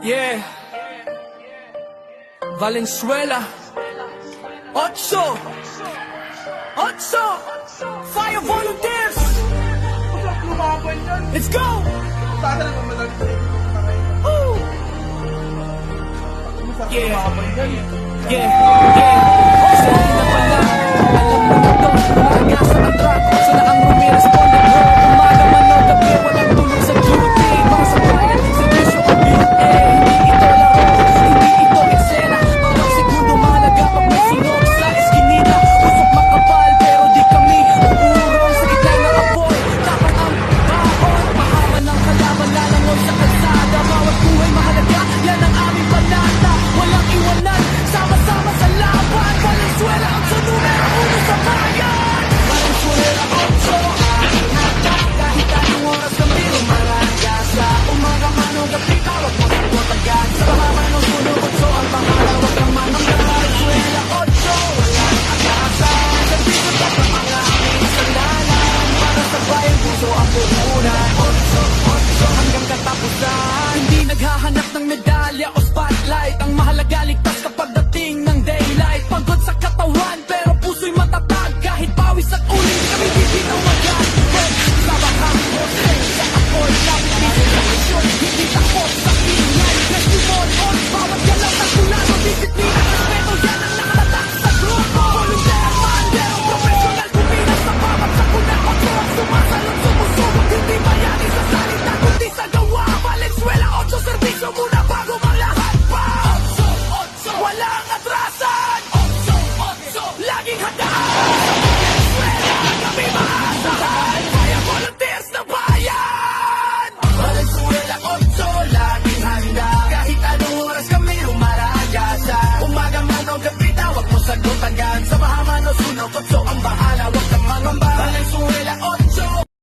Yeah. Valenzuela. Ocho. Fire volunteers. Let's go. Woo. Yeah. Sanay na pala. Alam mo na to. Maaga sa kantra. Sana ang Ramirez.